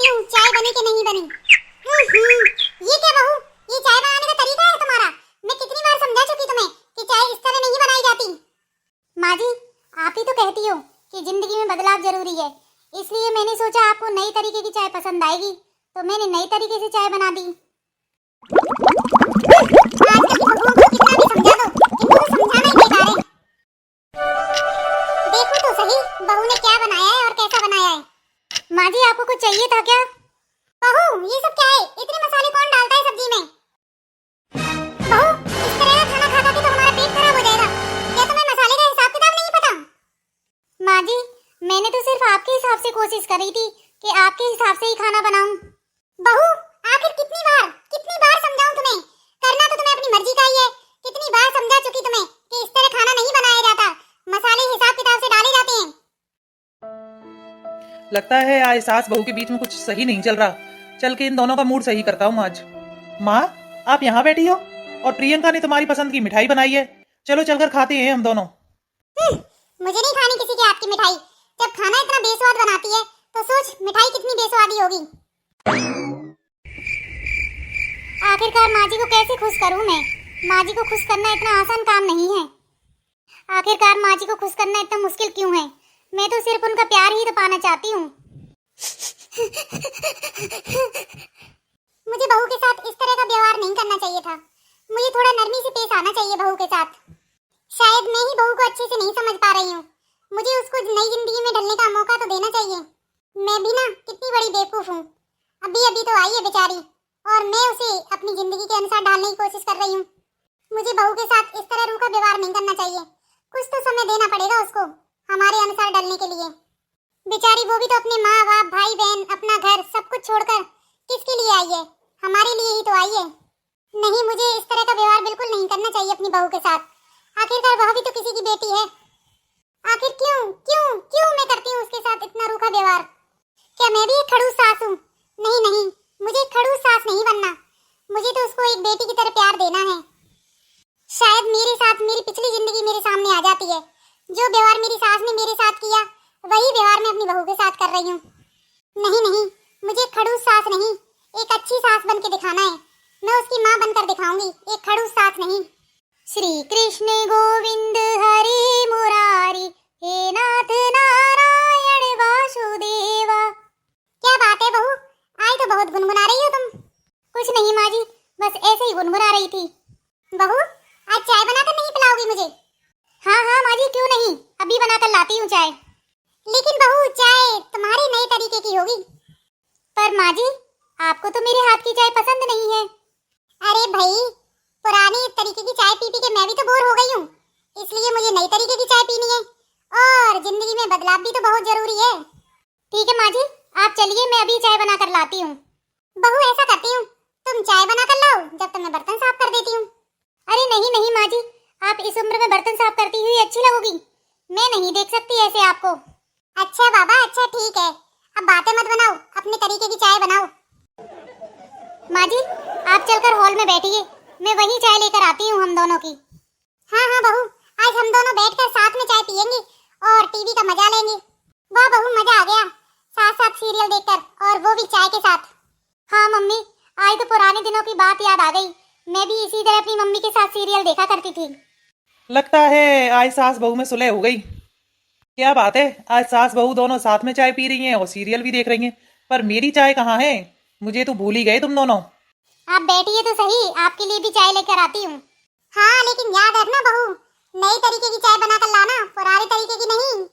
हूँ चाय बनी कि नहीं बनी। ये क्या बहू, ये चाय बनाने का तरीका है तुम्हारा? मैं कितनी बार समझा चुकी तुम्हें कि चाय इस तरह नहीं बनाई जाती। माँ जी, आप ही तो कहती हो कि जिंदगी में बदलाव जरूरी है, इसलिए मैंने सोचा आपको नई तरीके की चाय पसंद आएगी, तो मैंने नई तरीके से चाय बना दी। आजकल की बहुओं को कितना भी समझा दो, इनको तो समझाना ही बेकार है। देखो तो सही बहू ने क्या बनाया है और कैसा बनाया है। माँ जी, आपको कुछ चाहिए था क्या? बहू, ये सब क्या है? इतने मसाले कौन डालता है सब्जी में? बहू, इस तरह का खाना खा खा के तो हमारा पेट खराब हो जाएगा। क्या तुम्हें मसाले का हिसाब किताब नहीं पता? माँ जी, मैंने तो सिर्फ आपके हिसाब से कोशिश करी थी कि आपके हिसाब से ही खाना बनाऊं। बहू, आखिर कितनी बार समझाऊं तुम्हें? करना तो तुम्हें अपनी मर्जी का ही है। कितनी बार समझा चुकी तुम्हें कि इस तरह खाना नहीं बनाया जाता, मसाले हिसाब किताब से डाले जाते हैं। लगता है आज सास बहू के बीच में कुछ सही नहीं चल रहा। चल के इन दोनों का मूड सही करता हूँ आज। माँ, आप यहाँ बैठी हो और प्रियंका ने तुम्हारी पसंद की मिठाई बनाई है। चलो चलकर खाते हैं हम दोनों। मुझे नहीं खानी किसी की आपकी मिठाई। जब खाना इतना बेस्वाद बनाती है तो सोच मिठाई कितनी बेस्वादी होगी। आखिरकार माँ जी को कैसे खुश करूँ मैं? माँ जी को खुश करना इतना आसान काम नहीं है। आखिरकार माँ जी को खुश करना इतना मुश्किल क्यों है? मैं तो सिर्फ उनका प्यार ही तो पाना चाहती हूँ। मुझे बहू के साथ इस तरह का व्यवहार नहीं करना चाहिए था। मुझे थोड़ा नरमी से पेश आना चाहिए बहू के साथ। शायद मैं ही बहू को अच्छे से नहीं समझ पा रही हूँ। मुझे उसको नई जिंदगी में ढलने का मौका तो देना चाहिए। मैं भी ना कितनी बड़ी बेवकूफ हूँ। अभी तो आई है बेचारी और मैं उसे अपनी जिंदगी के अनुसार ढालने की कोशिश कर रही हूँ। मुझे बहू के साथ इस तरह रूखा व्यवहार नहीं करना चाहिए। कुछ तो समय देना पड़ेगा उसको हमारे अनुसार ढलने के लिए। बेचारी वो भी तो अपने माँ बाप, भाई बहन, अपना घर सब कुछ छोड़कर किसके लिए आई है? हमारे लिए ही तो आई है। नहीं, मुझे इस तरह का व्यवहार बिल्कुल नहीं करना चाहिए अपनी बहू के साथ। आखिरकार वह भी तो किसी की बेटी है। आखिर क्यों क्यों क्यों मैं करती हूँ उसके साथ इतना रूखा व्यवहार? क्या मैं भी एक खड़ूस सास हूँ? नहीं, मुझे एक खड़ूस सास नहीं बनना। मुझे तो उसको एक बेटी की तरह प्यार देना है। शायद मेरे साथ मेरी पिछली जिंदगी मेरे सामने आ जाती है। जो व्यवहार मेरी सास ने मेरे साथ किया वही व्यवहार मैं अपनी बहू के साथ कर रही हूँ। नहीं, मुझे खड़ूस सास नहीं, एक अच्छी सास बन के दिखाना है। मैं उसकी माँ बनकर दिखाऊंगी, एक खड़ूस सास नहीं। श्री कृष्ण गोविंद हरे मुरारी, हे नाथ नारायण वासुदेवा। क्या बात है बहू, आज तो बहुत गुनगुना रही हो तुम। कुछ नहीं माँ जी, बस ऐसे ही गुनगुना रही थी। बहू, आज चाय बनाकर नहीं पिलाओगी मुझे? हाँ माँ जी, क्यों नहीं, अभी बनाकर लाती हूँ चाय। लेकिन बहू, चाय तुम्हारे नए तरीके की होगी। पर माँ जी, आपको तो मेरे हाथ की चाय पसंद नहीं है। अरे भाई, पुरानी तरीके की चाय पी के मैं भी तो बोर हो गई हूँ, इसलिए मुझे नई तरीके की चाय पीनी है। और जिंदगी में बदलाव भी तो बहुत जरूरी है। ठीक है माँ जी, आप चलिए, मैं अभी चाय बनाकर लाती हूँ। बहू, ऐसा करती हूँ, तुम चाय बनाकर लाओ, जब तक मैं बर्तन साफ कर देती हूँ। अरे नहीं माँ जी, आप इस उम्र में बर्तन साफ करती हुई अच्छी लगोगी। मैं नहीं देख सकती ऐसे आपको। अच्छा बाबा, अच्छा ठीक है, अब बातें मत बनाओ, अपने तरीके की चाय बनाओ। माँ जी, आप चलकर हॉल में बैठिए, मैं वही चाय लेकर आती हूँ हम दोनों की। हाँ बहू, आज हम दोनों बैठकर साथ में चाय पियेंगे और टीवी का मजा लेंगे। वाह बहू, मजा आ गया, साथ साथ सीरियल देखकर, और वो भी चाय के साथ। हाँ मम्मी, आज तो पुराने दिनों की बात याद आ गई। मैं भी इसी तरह अपनी मम्मी के साथ सीरियल देखा करती थी। लगता है आज सास बहू में सुलह हो गई। क्या बात है, आज सास बहू दोनों साथ में चाय पी रही हैं और सीरियल भी देख रही हैं। पर मेरी चाय कहाँ है? मुझे तो भूल ही गए तुम दोनों। आप बैठिए तो सही, आपके लिए भी चाय लेकर आती हूँ। हाँ, लेकिन याद रखना बहू, नई तरीके की चाय बनाकर लाना, पुराने तरीके की नहीं।